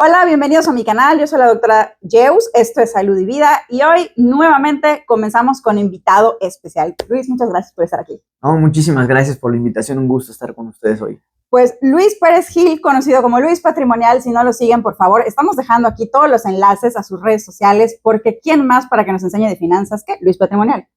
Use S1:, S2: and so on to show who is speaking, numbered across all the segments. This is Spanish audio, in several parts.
S1: Hola, bienvenidos a mi canal. Yo soy la doctora Jeus. Esto es Salud y Vida y hoy nuevamente comenzamos con invitado especial. Luis, muchas gracias por estar aquí.
S2: No, muchísimas gracias por la invitación. Un gusto estar con ustedes hoy.
S1: Pues Luis Pérez Gil, conocido como Luis Patrimonial, si no lo siguen, por favor, estamos dejando aquí todos los enlaces a sus redes sociales porque ¿quién más para que nos enseñe de finanzas que Luis Patrimonial?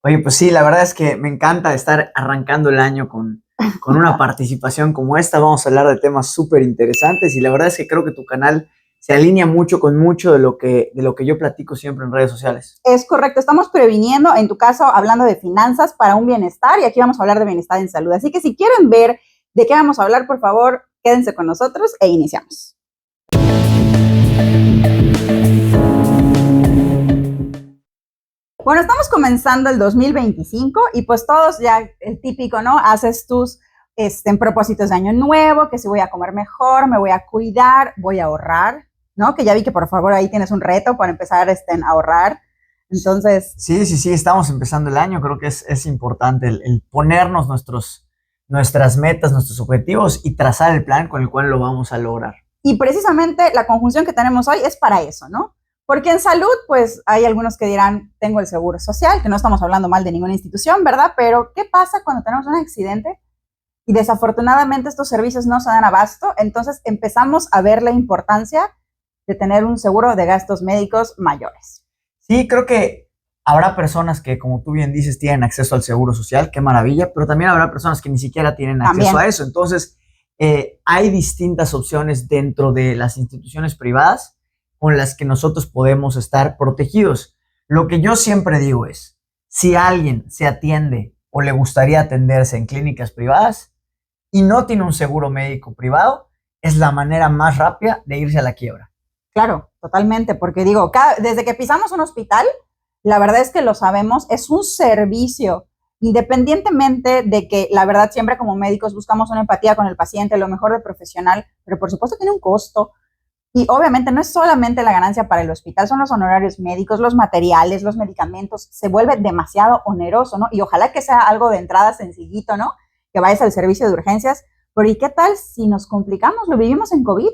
S2: Oye, pues sí, la verdad es que me encanta estar arrancando el año con una participación como esta. Vamos a hablar de temas súper interesantes y la verdad es que creo que tu canal se alinea mucho con mucho de lo que yo platico siempre en redes sociales.
S1: Es correcto, estamos previniendo, en tu caso, hablando de finanzas para un bienestar y aquí vamos a hablar de bienestar en salud. Así que si quieren ver de qué vamos a hablar, por favor, quédense con nosotros e iniciamos. Bueno, estamos comenzando el 2025 y pues todos ya el típico, ¿no? Haces tus propósitos de año nuevo, que si voy a comer mejor, me voy a cuidar, voy a ahorrar, ¿no? Que ya vi que por favor ahí tienes un reto para empezar a ahorrar. Entonces...
S2: Sí, estamos empezando el año. Creo que es importante el ponernos nuestras metas, nuestros objetivos y trazar el plan con el cual lo vamos a lograr.
S1: Y precisamente la conjunción que tenemos hoy es para eso, ¿no? Porque en salud, pues hay algunos que dirán, tengo el seguro social, que no estamos hablando mal de ninguna institución, ¿verdad? Pero ¿qué pasa cuando tenemos un accidente y desafortunadamente estos servicios no se dan abasto? Entonces empezamos a ver la importancia de tener un seguro de gastos médicos mayores.
S2: Sí, creo que habrá personas que, como tú bien dices, tienen acceso al seguro social, qué maravilla, pero también habrá personas que ni siquiera tienen acceso a eso. Entonces, hay distintas opciones dentro de las instituciones privadas con las que nosotros podemos estar protegidos. Lo que yo siempre digo es, si alguien se atiende o le gustaría atenderse en clínicas privadas y no tiene un seguro médico privado, es la manera más rápida de irse a la quiebra.
S1: Claro, totalmente, porque digo, desde que pisamos un hospital, la verdad es que lo sabemos, es un servicio, independientemente de que la verdad siempre como médicos buscamos una empatía con el paciente, lo mejor del profesional, pero por supuesto tiene un costo. Y obviamente no es solamente la ganancia para el hospital, son los honorarios médicos, los materiales, los medicamentos, se vuelve demasiado oneroso, ¿no? Y ojalá que sea algo de entrada sencillito, ¿no? Que vayas al servicio de urgencias, pero ¿y qué tal si nos complicamos? Lo vivimos en COVID.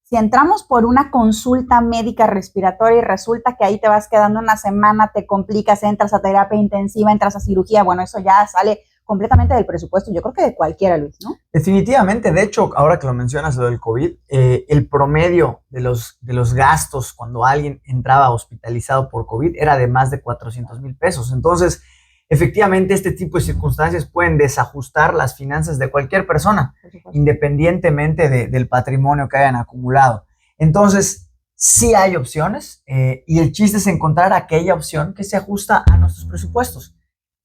S1: Si entramos por una consulta médica respiratoria y resulta que ahí te vas quedando una semana, te complicas, entras a terapia intensiva, entras a cirugía, bueno, eso ya sale completamente del presupuesto, yo creo que de cualquiera, Luis, ¿no?
S2: Definitivamente, de hecho, ahora que lo mencionas lo del COVID, el promedio de los gastos cuando alguien entraba hospitalizado por COVID era de más de 400,000 pesos. Entonces, efectivamente, este tipo de circunstancias pueden desajustar las finanzas de cualquier persona, independientemente del patrimonio que hayan acumulado. Entonces, sí hay opciones y el chiste es encontrar aquella opción que se ajusta a nuestros presupuestos.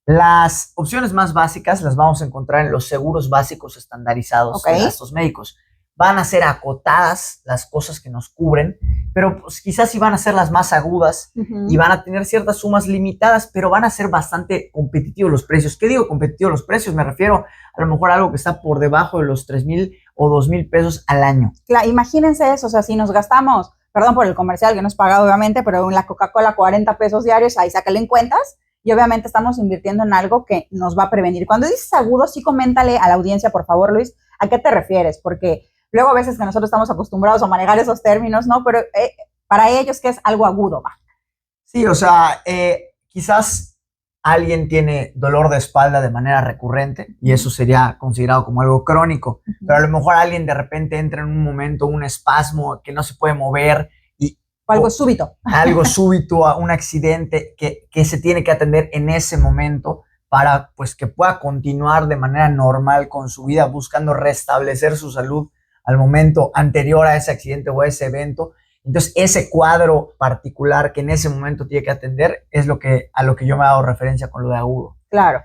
S2: Las opciones más básicas las vamos a encontrar en los seguros básicos estandarizados de gastos médicos. Van a ser acotadas las cosas que nos cubren, pero pues quizás sí van a ser las más agudas y van a tener ciertas sumas limitadas, pero van a ser bastante competitivos los precios. ¿Qué digo competitivos los precios? Me refiero a lo mejor a algo que está por debajo de los 3,000 o 2,000 pesos al año.
S1: Claro, imagínense eso, o sea, si nos gastamos, perdón por el comercial que no es pagado obviamente, pero en la Coca-Cola 40 pesos diarios, ahí sácale en cuentas. Y obviamente estamos invirtiendo en algo que nos va a prevenir. Cuando dices agudo, sí coméntale a la audiencia, por favor, Luis, ¿a qué te refieres? Porque luego a veces que nosotros estamos acostumbrados a manejar esos términos, ¿no? Pero para ellos, ¿qué es algo agudo? Va.
S2: Sí, o sea, quizás alguien tiene dolor de espalda de manera recurrente y eso sería considerado como algo crónico. Pero a lo mejor alguien de repente entra en un momento, un espasmo que no se puede mover,
S1: o algo súbito.
S2: Algo súbito, un accidente que se tiene que atender en ese momento para pues, que pueda continuar de manera normal con su vida, buscando restablecer su salud al momento anterior a ese accidente o a ese evento. Entonces, ese cuadro particular que en ese momento tiene que atender es a lo que yo me he dado referencia con lo de agudo.
S1: Claro.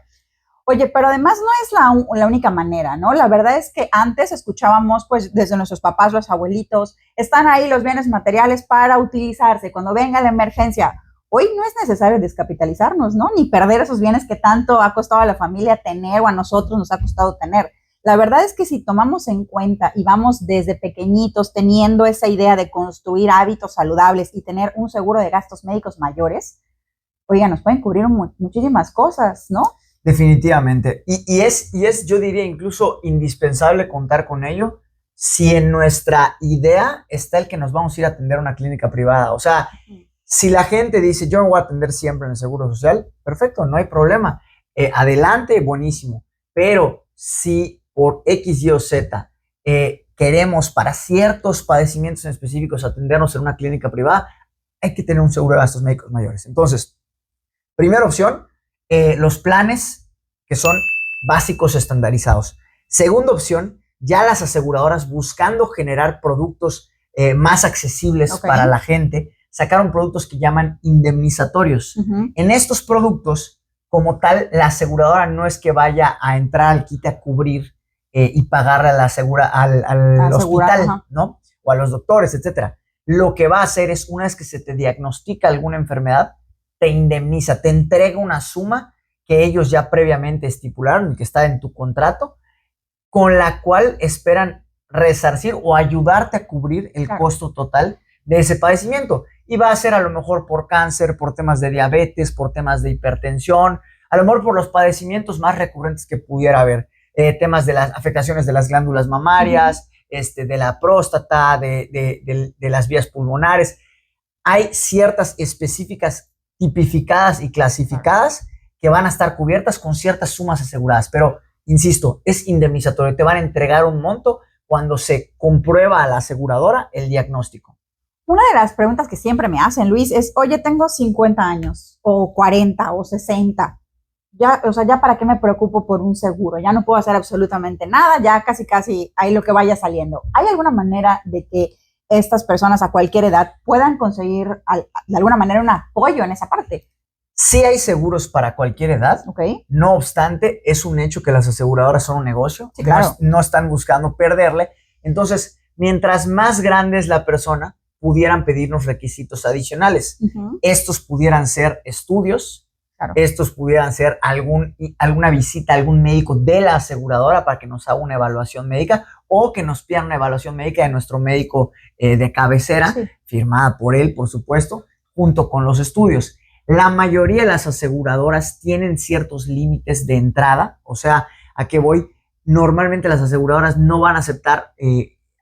S1: Oye, pero además no es la única manera, ¿no? La verdad es que antes escuchábamos, pues, desde nuestros papás, los abuelitos, están ahí los bienes materiales para utilizarse cuando venga la emergencia. Hoy no es necesario descapitalizarnos, ¿no? Ni perder esos bienes que tanto ha costado a la familia tener o a nosotros nos ha costado tener. La verdad es que si tomamos en cuenta y vamos desde pequeñitos teniendo esa idea de construir hábitos saludables y tener un seguro de gastos médicos mayores, oiga, nos pueden cubrir muchísimas cosas, ¿no?
S2: Definitivamente. Y es, yo diría, incluso indispensable contar con ello si en nuestra idea está el que nos vamos a ir a atender a una clínica privada. O sea, si la gente dice, yo me voy a atender siempre en el Seguro Social, perfecto, no hay problema. Adelante, buenísimo. Pero si por X, Y o Z queremos para ciertos padecimientos en específicos atendernos en una clínica privada, hay que tener un seguro de gastos médicos mayores. Entonces, primera opción, los planes que son básicos estandarizados. Segunda opción, ya las aseguradoras buscando generar productos más accesibles para la gente, sacaron productos que llaman indemnizatorios. En estos productos, como tal, la aseguradora no es que vaya a entrar al quite a cubrir y pagarle a al hospital, ¿no? O a los doctores, etcétera. Lo que va a hacer es, una vez que se te diagnostica alguna enfermedad, te indemniza, te entrega una suma que ellos ya previamente estipularon y que está en tu contrato, con la cual esperan resarcir o ayudarte a cubrir el costo total de ese padecimiento. Y va a ser a lo mejor por cáncer, por temas de diabetes, por temas de hipertensión, a lo mejor por los padecimientos más recurrentes que pudiera haber, temas de las afectaciones de las glándulas mamarias, de la próstata, de las vías pulmonares. Hay ciertas específicas tipificadas y clasificadas que van a estar cubiertas con ciertas sumas aseguradas, pero insisto, es indemnizatorio, te van a entregar un monto cuando se comprueba a la aseguradora el diagnóstico.
S1: Una de las preguntas que siempre me hacen, Luis, es, oye, tengo 50 años, o 40, o 60, ya, o sea, ¿ya para qué me preocupo por un seguro? Ya no puedo hacer absolutamente nada, ya casi ahí lo que vaya saliendo. ¿Hay alguna manera de que estas personas a cualquier edad puedan conseguir de alguna manera un apoyo en esa parte?
S2: Sí hay seguros para cualquier edad, no obstante, es un hecho que las aseguradoras son un negocio,
S1: sí, claro.
S2: no están buscando perderle, entonces, mientras más grande es la persona, pudieran pedirnos requisitos adicionales. Estos pudieran ser estudios, estos pudieran ser alguna visita a algún médico de la aseguradora para que nos haga una evaluación médica o que nos pidan una evaluación médica de nuestro médico de cabecera, firmada por él, por supuesto, junto con los estudios. La mayoría de las aseguradoras tienen ciertos límites de entrada, o sea, ¿a qué voy? Normalmente las aseguradoras no van a aceptar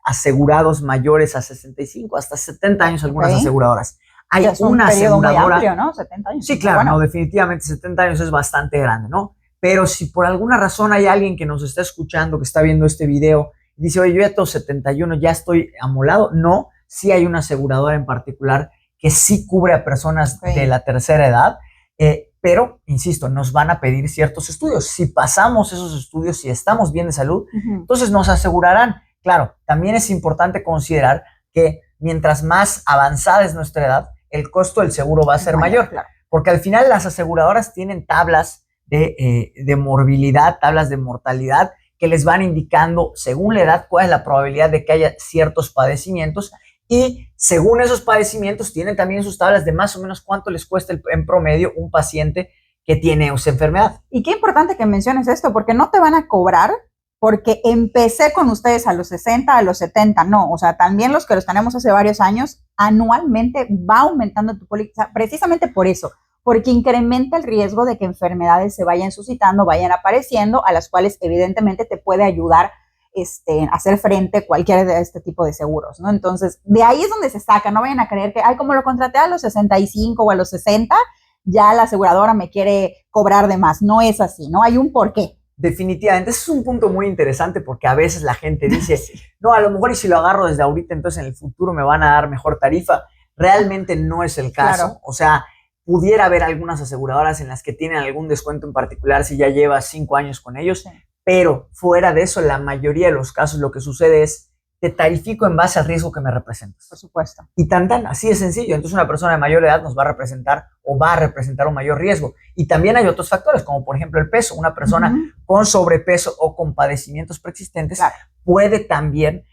S2: asegurados mayores a 65, hasta 70 años algunas aseguradoras. Hay una aseguradora...
S1: Muy amplio, ¿no? 70 años.
S2: Sí, claro, no, definitivamente 70 años es bastante grande, ¿no? Pero si por alguna razón hay alguien que nos está escuchando, que está viendo este video, y dice, oye, yo ya tengo 71, ya estoy amolado, no, sí hay una aseguradora en particular que sí cubre a personas de la tercera edad, pero, insisto, nos van a pedir ciertos estudios. Si pasamos esos estudios, si estamos bien de salud, entonces nos asegurarán. Claro, también es importante considerar que mientras más avanzada es nuestra edad, el costo del seguro va a ser mayor, porque al final las aseguradoras tienen tablas de morbilidad, tablas de mortalidad, que les van indicando, según la edad, cuál es la probabilidad de que haya ciertos padecimientos. Y según esos padecimientos, tienen también sus tablas de más o menos cuánto les cuesta en promedio un paciente que tiene esa enfermedad.
S1: Y qué importante que menciones esto, porque no te van a cobrar porque empecé con ustedes a los 60, a los 70, no. O sea, también los que los tenemos hace varios años, anualmente va aumentando tu póliza, precisamente por eso, porque incrementa el riesgo de que enfermedades se vayan suscitando, vayan apareciendo, a las cuales evidentemente te puede ayudar hacer frente a cualquier de este tipo de seguros, ¿no? Entonces, de ahí es donde se saca, no vayan a creer que, ay, como lo contraté a los 65 o a los 60, ya la aseguradora me quiere cobrar de más. No es así, ¿no? Hay un porqué.
S2: Definitivamente, ese es un punto muy interesante porque a veces la gente dice, no, a lo mejor y si lo agarro desde ahorita, entonces en el futuro me van a dar mejor tarifa. Realmente no es el caso. O sea, pudiera haber algunas aseguradoras en las que tienen algún descuento en particular si ya llevas 5 años con ellos, pero fuera de eso, la mayoría de los casos lo que sucede es, te tarifico en base al riesgo que me representas.
S1: Por supuesto.
S2: Y tan, así de sencillo. Entonces una persona de mayor edad nos va a representar o va a representar un mayor riesgo. Y también hay otros factores, como por ejemplo el peso. Una persona con sobrepeso o con padecimientos preexistentes puede también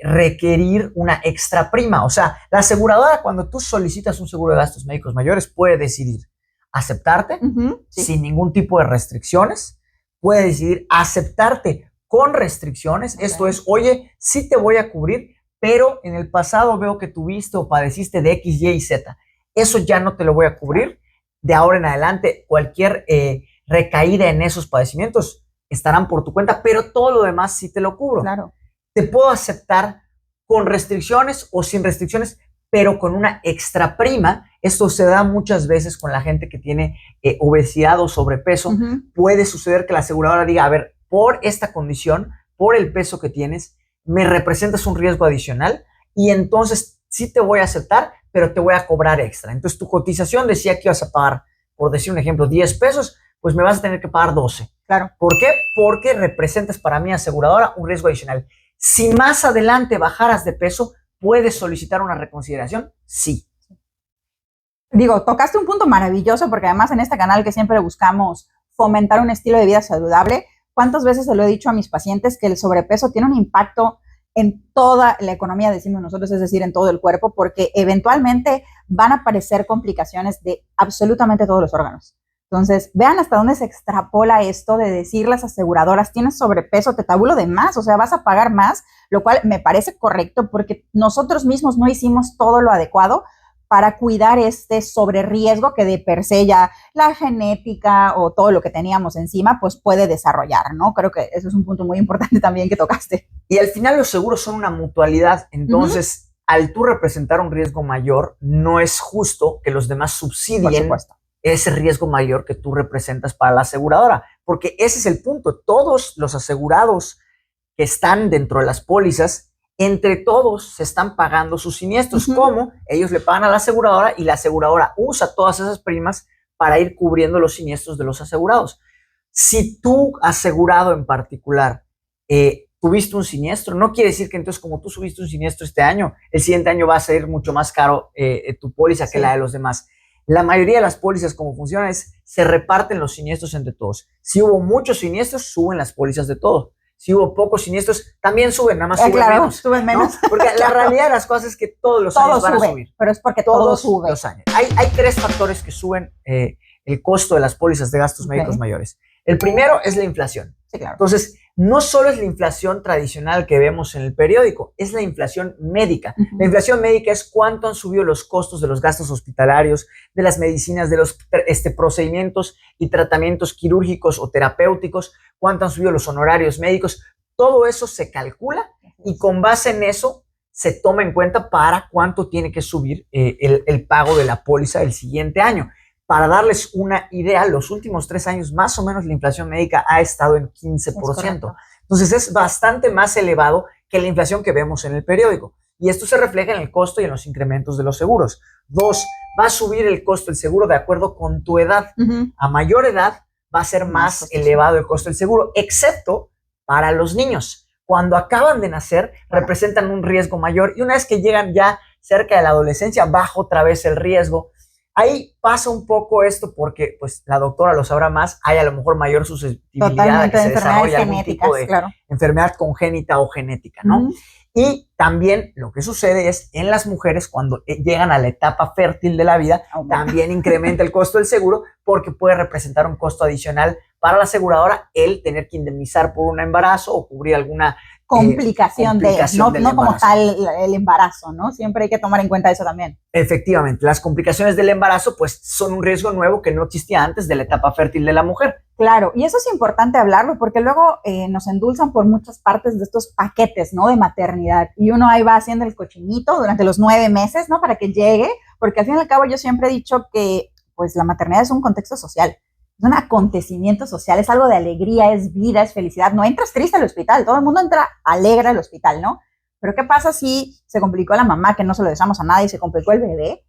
S2: requerir una extra prima. O sea, la aseguradora, cuando tú solicitas un seguro de gastos médicos mayores, puede decidir aceptarte sin ningún tipo de restricciones, puede decidir aceptarte con restricciones. Esto es, oye, sí te voy a cubrir, pero en el pasado veo que tuviste o padeciste de X, Y y Z. Eso ya no te lo voy a cubrir. De ahora en adelante, cualquier recaída en esos padecimientos estarán por tu cuenta, pero todo lo demás sí te lo cubro.
S1: Claro.
S2: te puedo aceptar con restricciones o sin restricciones, pero con una extra prima. Esto se da muchas veces con la gente que tiene obesidad o sobrepeso. Puede suceder que la aseguradora diga, a ver, por esta condición, por el peso que tienes, me representas un riesgo adicional y entonces sí te voy a aceptar, pero te voy a cobrar extra. Entonces tu cotización decía que ibas a pagar, por decir un ejemplo, 10 pesos, pues me vas a tener que pagar 12.
S1: Claro.
S2: ¿Por qué? Porque representas para mi aseguradora un riesgo adicional. Si más adelante bajaras de peso, ¿puedes solicitar una reconsideración? Sí.
S1: Digo, tocaste un punto maravilloso porque además en este canal que siempre buscamos fomentar un estilo de vida saludable, ¿cuántas veces se lo he dicho a mis pacientes que el sobrepeso tiene un impacto en toda la economía, decimos nosotros, es decir, en todo el cuerpo, porque eventualmente van a aparecer complicaciones de absolutamente todos los órganos? Entonces, vean hasta dónde se extrapola esto de decir las aseguradoras, tienes sobrepeso, te tabulo de más, o sea, vas a pagar más, lo cual me parece correcto porque nosotros mismos no hicimos todo lo adecuado para cuidar este sobreriesgo que de per se ya la genética o todo lo que teníamos encima, pues puede desarrollar, ¿no? Creo que eso es un punto muy importante también que tocaste.
S2: Y al final los seguros son una mutualidad, entonces al tú representar un riesgo mayor, no es justo que los demás subsidien ese riesgo mayor que tú representas para la aseguradora, porque ese es el punto. Todos los asegurados que están dentro de las pólizas, entre todos se están pagando sus siniestros. ¿Cómo? Ellos le pagan a la aseguradora y la aseguradora usa todas esas primas para ir cubriendo los siniestros de los asegurados. Si tú, asegurado en particular, tuviste un siniestro, no quiere decir que entonces como tú subiste un siniestro este año, el siguiente año va a ser mucho más caro tu póliza que la de los demás. La mayoría de las pólizas, como funciona, es se reparten los siniestros entre todos. Si hubo muchos siniestros, suben las pólizas de todos. Si hubo pocos siniestros, también suben, nada más
S1: suben menos.
S2: ¿No? Porque la realidad de las cosas es que todos los años van a subir.
S1: Pero es porque todo sube.
S2: Los años. Hay tres factores que suben el costo de las pólizas de gastos médicos mayores. El primero es la inflación.
S1: Sí, claro.
S2: Entonces, no solo es la inflación tradicional que vemos en el periódico, es la inflación médica. La inflación médica es cuánto han subido los costos de los gastos hospitalarios, de las medicinas, de los procedimientos y tratamientos quirúrgicos o terapéuticos, cuánto han subido los honorarios médicos. Todo eso se calcula y con base en eso se toma en cuenta para cuánto tiene que subir el pago de la póliza el siguiente año. Para darles una idea, los últimos 3 años más o menos la inflación médica ha estado en 15%. Entonces es bastante más elevado que la inflación que vemos en el periódico. Y esto se refleja en el costo y en los incrementos de los seguros. 2, va a subir el costo del seguro de acuerdo con tu edad. A mayor edad va a ser más elevado el costo del seguro, excepto para los niños. Cuando acaban de nacer, representan un riesgo mayor y una vez que llegan ya cerca de la adolescencia, baja otra vez el riesgo. Ahí pasa un poco esto porque, pues, la doctora lo sabrá más, hay a lo mejor mayor susceptibilidad a que se desarrolle algún tipo de enfermedad congénita o genética, ¿no? Y también lo que sucede es en las mujeres cuando llegan a la etapa fértil de la vida, también incrementa el costo del seguro porque puede representar un costo adicional para la aseguradora el tener que indemnizar por un embarazo o cubrir alguna
S1: complicación no como tal el embarazo, ¿no? Siempre hay que tomar en cuenta eso también.
S2: Efectivamente, las complicaciones del embarazo pues son un riesgo nuevo que no existía antes de la etapa fértil de la mujer.
S1: Claro, y eso es importante hablarlo porque luego nos endulzan por muchas partes de estos paquetes, ¿no? De maternidad y uno ahí va haciendo el cochinito durante los 9 meses, ¿no? Para que llegue, porque al fin y al cabo yo siempre he dicho que pues la maternidad es un contexto social. Es un acontecimiento social, es algo de alegría, es vida, es felicidad. No entras triste al hospital, todo el mundo entra alegre al hospital, ¿no? Pero ¿qué pasa si se complicó la mamá, que no se lo deseamos a nadie, y se complicó el bebé?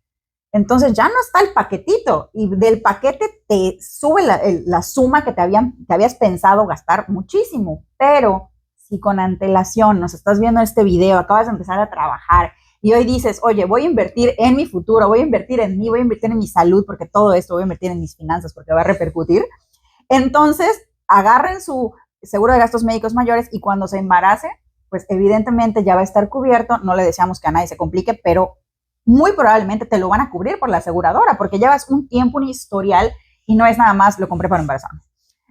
S1: Entonces ya no está el paquetito y del paquete te sube la suma que te habías pensado gastar muchísimo. Pero si con antelación nos estás viendo este video, acabas de empezar a trabajar y hoy dices, oye, voy a invertir en mi futuro, voy a invertir en mí, voy a invertir en mi salud, porque todo esto voy a invertir en mis finanzas porque va a repercutir. Entonces, agarren su seguro de gastos médicos mayores y cuando se embarace, pues evidentemente ya va a estar cubierto. No le deseamos que a nadie se complique, pero muy probablemente te lo van a cubrir por la aseguradora porque llevas un tiempo, un historial y no es nada más lo compré para embarazarme.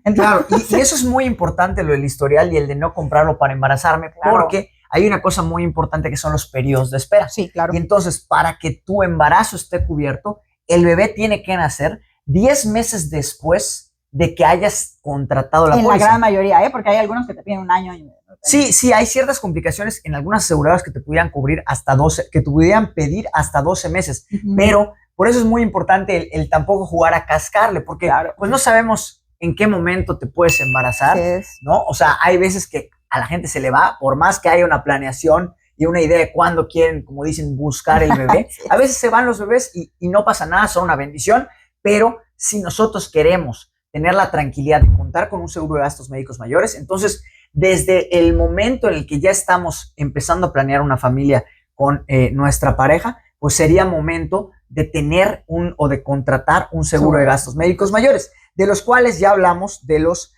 S2: Entonces, claro, y eso es muy importante, lo del historial y el de no comprarlo para embarazarme, porque hay una cosa muy importante que son los periodos de espera.
S1: Sí, claro.
S2: Y entonces, para que tu embarazo esté cubierto, el bebé tiene que nacer 10 meses después de que hayas contratado la póliza.
S1: En la gran mayoría, porque hay algunos que te piden 1 año.
S2: Sí, hay ciertas complicaciones en algunas aseguradoras que te pudieran cubrir hasta 12, que te pudieran pedir hasta 12 meses, pero por eso es muy importante el tampoco jugar a cascarle, porque pues no sabemos en qué momento te puedes embarazar, ¿no? O sea, hay veces que a la gente se le va, por más que haya una planeación y una idea de cuándo quieren, como dicen, buscar el bebé, a veces se van los bebés y no pasa nada, son una bendición, pero si nosotros queremos tener la tranquilidad de contar con un seguro de gastos médicos mayores, entonces desde el momento en el que ya estamos empezando a planear una familia con nuestra pareja, pues sería momento de tener o de contratar un seguro de gastos médicos mayores, de los cuales ya hablamos de los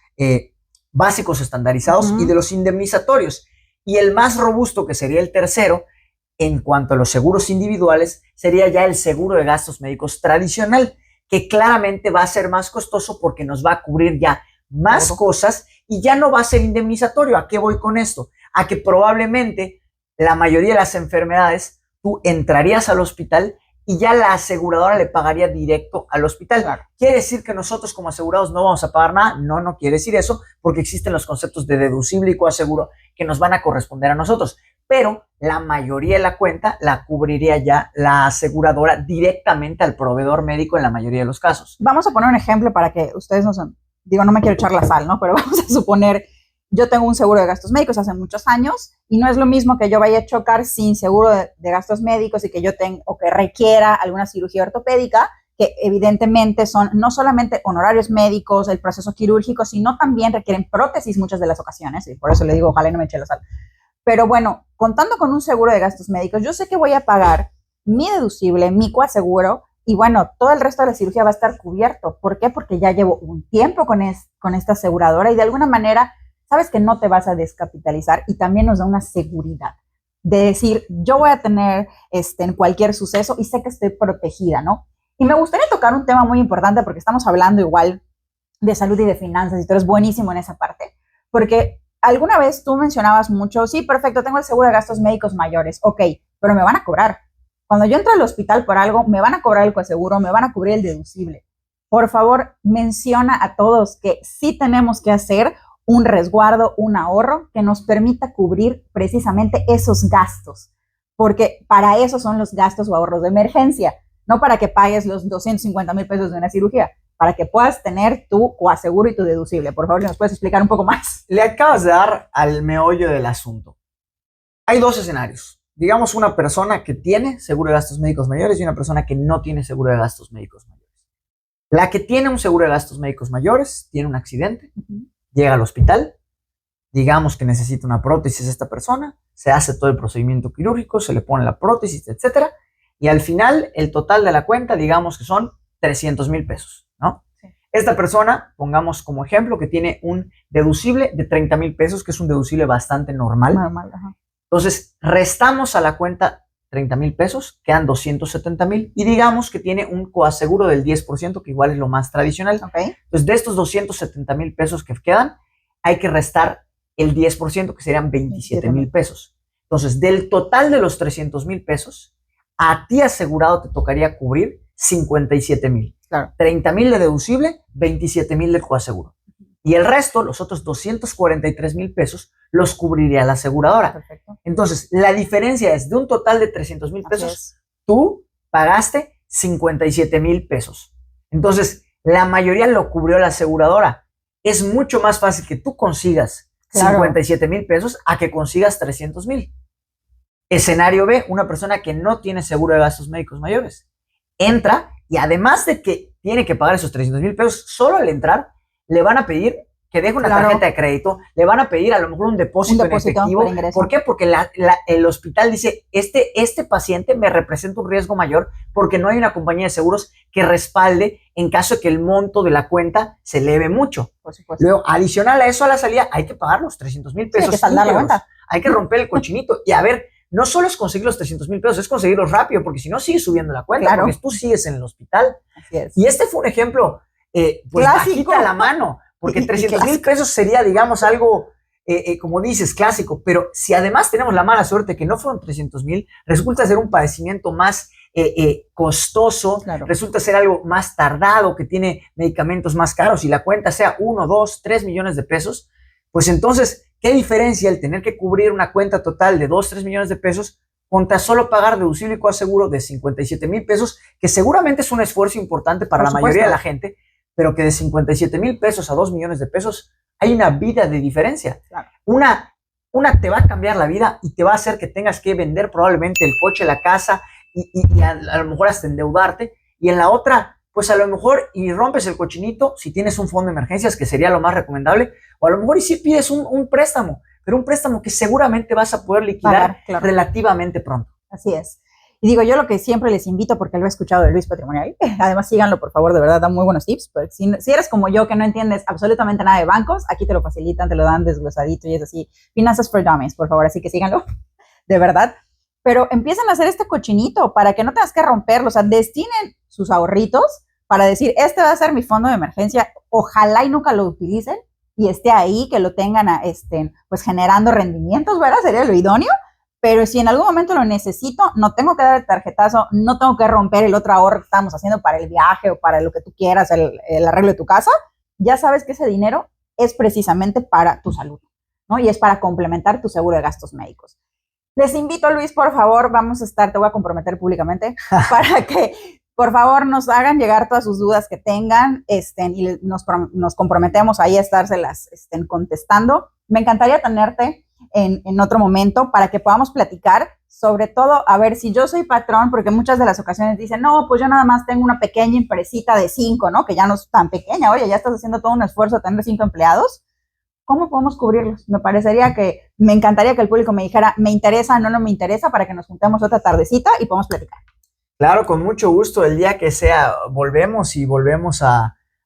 S2: básicos estandarizados y de los indemnizatorios. Y el más robusto, que sería el tercero, en cuanto a los seguros individuales, sería ya el seguro de gastos médicos tradicional, que claramente va a ser más costoso porque nos va a cubrir ya más cosas y ya no va a ser indemnizatorio. ¿A qué voy con esto? A que probablemente la mayoría de las enfermedades tú entrarías al hospital y ya la aseguradora le pagaría directo al hospital. Claro. ¿Quiere decir que nosotros como asegurados no vamos a pagar nada? No, no quiere decir eso, porque existen los conceptos de deducible y coaseguro que nos van a corresponder a nosotros. Pero la mayoría de la cuenta la cubriría ya la aseguradora directamente al proveedor médico en la mayoría de los casos.
S1: Vamos a poner un ejemplo para que ustedes no son, digo, no me quiero echar la sal, ¿no? Pero vamos a suponer, yo tengo un seguro de gastos médicos hace muchos años y no es lo mismo que yo vaya a chocar sin seguro de gastos médicos y que yo tenga o que requiera alguna cirugía ortopédica, que evidentemente son no solamente honorarios médicos, el proceso quirúrgico, sino también requieren prótesis muchas de las ocasiones, y por eso le digo, ojalá no me eche la sal. Pero bueno, contando con un seguro de gastos médicos, yo sé que voy a pagar mi deducible, mi coaseguro, y bueno, todo el resto de la cirugía va a estar cubierto. ¿Por qué? Porque ya llevo un tiempo con esta aseguradora y de alguna manera sabes que no te vas a descapitalizar y también nos da una seguridad de decir, yo voy a tener en cualquier suceso y sé que estoy protegida, ¿no? Y me gustaría tocar un tema muy importante porque estamos hablando igual de salud y de finanzas y tú eres buenísimo en esa parte, porque alguna vez tú mencionabas mucho, sí, perfecto, tengo el seguro de gastos médicos mayores, ok, pero me van a cobrar. Cuando yo entro al hospital por algo, me van a cobrar el coaseguro, me van a cubrir el deducible. Por favor, menciona a todos que sí tenemos que hacer un resguardo, un ahorro que nos permita cubrir precisamente esos gastos, porque para eso son los gastos o ahorros de emergencia, no para que pagues los 250,000 pesos de una cirugía, para que puedas tener tu coaseguro y tu deducible. Por favor, ¿nos puedes explicar un poco más?
S2: Le acabas de dar al meollo del asunto. Hay dos escenarios. Digamos una persona que tiene seguro de gastos médicos mayores y una persona que no tiene seguro de gastos médicos mayores. La que tiene un seguro de gastos médicos mayores tiene un accidente, llega al hospital, digamos que necesita una prótesis esta persona, se hace todo el procedimiento quirúrgico, se le pone la prótesis, etcétera, y al final el total de la cuenta, digamos que son 300,000 pesos, ¿no? Sí. Esta persona, pongamos como ejemplo, que tiene un deducible de 30,000 pesos, que es un deducible bastante normal. Ajá. Entonces, restamos a la cuenta 30,000 pesos, quedan 270,000 y digamos que tiene un coaseguro del 10%, que igual es lo más tradicional. Okay. Entonces, de estos 270,000 pesos que quedan, hay que restar el 10%, que serían 27,000 pesos. Entonces, del total de los 300,000 pesos, a ti asegurado te tocaría cubrir 57,000. Claro. 30,000 de deducible, 27,000 de coaseguro. Y el resto, los otros 243,000 pesos, los cubriría la aseguradora. Perfecto. Entonces, la diferencia es de un total de 300,000 pesos, tú pagaste 57,000 pesos. Entonces, la mayoría lo cubrió la aseguradora. Es mucho más fácil que tú consigas 57,000 pesos a que consigas 300,000. Escenario B, una persona que no tiene seguro de gastos médicos mayores. Entra y además de que tiene que pagar esos 300,000 pesos, solo al entrar le van a pedir que deje una tarjeta de crédito, le van a pedir a lo mejor un depósito en efectivo. ¿Por qué? Porque el hospital dice, este paciente me representa un riesgo mayor porque no hay una compañía de seguros que respalde en caso de que el monto de la cuenta se eleve mucho. Por supuesto. Luego, adicional a eso, a la salida, hay que pagar los 300,000 pesos. Sí, hay que saldar la cuenta. Hay que romper el cochinito. Y a ver, no solo es conseguir los 300,000 pesos, es conseguirlos rápido, porque si no, sigues subiendo la cuenta, porque tú sigues en el hospital. Así es. Y este fue un ejemplo, pues bajita la mano, porque 300,000 pesos sería, digamos, algo, como dices, clásico, pero si además tenemos la mala suerte que no fueron 300,000, resulta ser un padecimiento más costoso, resulta ser algo más tardado, que tiene medicamentos más caros y la cuenta sea 1, 2, 3 millones de pesos, pues entonces, ¿qué diferencia el tener que cubrir una cuenta total de 2, 3 millones de pesos contra solo pagar deducible y coaseguro de 57,000 pesos, que seguramente es un esfuerzo importante para la mayoría de la gente, pero que de 57,000 pesos a 2 millones de pesos hay una vida de diferencia.
S1: Claro.
S2: Una te va a cambiar la vida y te va a hacer que tengas que vender probablemente el coche, la casa y a lo mejor hasta endeudarte. Y en la otra, pues a lo mejor y rompes el cochinito si tienes un fondo de emergencias, que sería lo más recomendable, o a lo mejor y si pides un préstamo, pero un préstamo que seguramente vas a poder liquidar relativamente pronto.
S1: Así es. Y digo, yo lo que siempre les invito, porque lo he escuchado de Luis Patrimonial, además síganlo por favor, de verdad, da muy buenos tips, pero si eres como yo que no entiendes absolutamente nada de bancos, aquí te lo facilitan, te lo dan desglosadito y es así, Finanzas for Dummies, por favor, así que síganlo, de verdad. Pero empiezan a hacer este cochinito para que no tengas que romperlo, o sea, destinen sus ahorritos para decir, este va a ser mi fondo de emergencia, ojalá y nunca lo utilicen y esté ahí, que lo tengan pues generando rendimientos, ¿verdad? Sería lo idóneo. Pero si en algún momento lo necesito, no tengo que dar el tarjetazo, no tengo que romper el otro ahorro que estamos haciendo para el viaje o para lo que tú quieras, el arreglo de tu casa, ya sabes que ese dinero es precisamente para tu salud, ¿no? Y es para complementar tu seguro de gastos médicos. Les invito, Luis, por favor, te voy a comprometer públicamente, para que, por favor, nos hagan llegar todas sus dudas que tengan y nos comprometemos ahí a estárselas contestando. Me encantaría tenerte en otro momento para que podamos platicar, sobre todo, a ver, si yo soy patrón, porque muchas de las ocasiones dicen, no, pues yo nada más tengo una pequeña empresita de 5, ¿no? Que ya no es tan pequeña, oye, ya estás haciendo todo un esfuerzo de tener 5 empleados. ¿Cómo podemos cubrirlos? Me encantaría que el público me dijera, me interesa, no me interesa, para que nos juntemos otra tardecita y podamos platicar.
S2: Claro, con mucho gusto. El día que sea, volvemos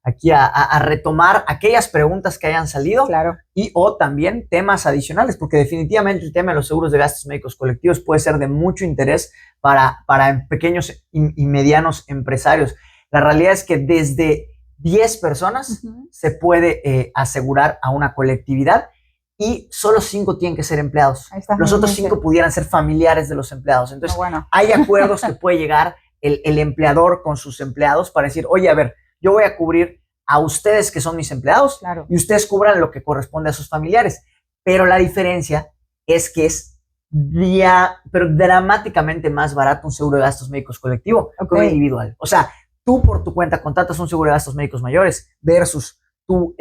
S2: aquí a retomar aquellas preguntas que hayan salido.
S1: Claro.
S2: Y o también temas adicionales, porque definitivamente el tema de los seguros de gastos médicos colectivos puede ser de mucho interés para pequeños y medianos empresarios. La realidad es que desde 10 personas se puede asegurar a una colectividad y solo 5 tienen que ser empleados. Los otros 5 pudieran ser familiares de los empleados. Entonces, hay acuerdos que puede llegar el empleador con sus empleados para decir, oye, a ver, yo voy a cubrir a ustedes que son mis empleados y ustedes cubran lo que corresponde a sus familiares. Pero la diferencia es que es dramáticamente más barato un seguro de gastos médicos colectivo que un individual. O sea, tú por tu cuenta contratas un seguro de gastos médicos mayores versus tu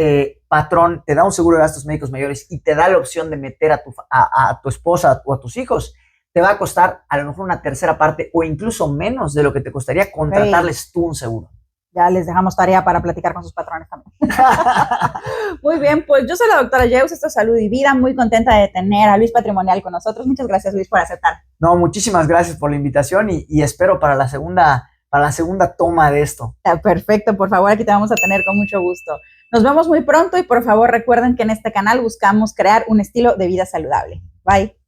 S2: patrón te da un seguro de gastos médicos mayores y te da la opción de meter a tu esposa o a tus hijos, te va a costar a lo mejor una tercera parte o incluso menos de lo que te costaría contratarles tú un seguro.
S1: Ya les dejamos tarea para platicar con sus patrones también. Muy bien, pues yo soy la doctora Yeus, esto es Salud y Vida, muy contenta de tener a Luis Patrimonial con nosotros. Muchas gracias, Luis, por aceptar.
S2: No, muchísimas gracias por la invitación y espero para la segunda toma de esto.
S1: Perfecto, por favor, aquí te vamos a tener con mucho gusto. Nos vemos muy pronto y por favor recuerden que en este canal buscamos crear un estilo de vida saludable. Bye.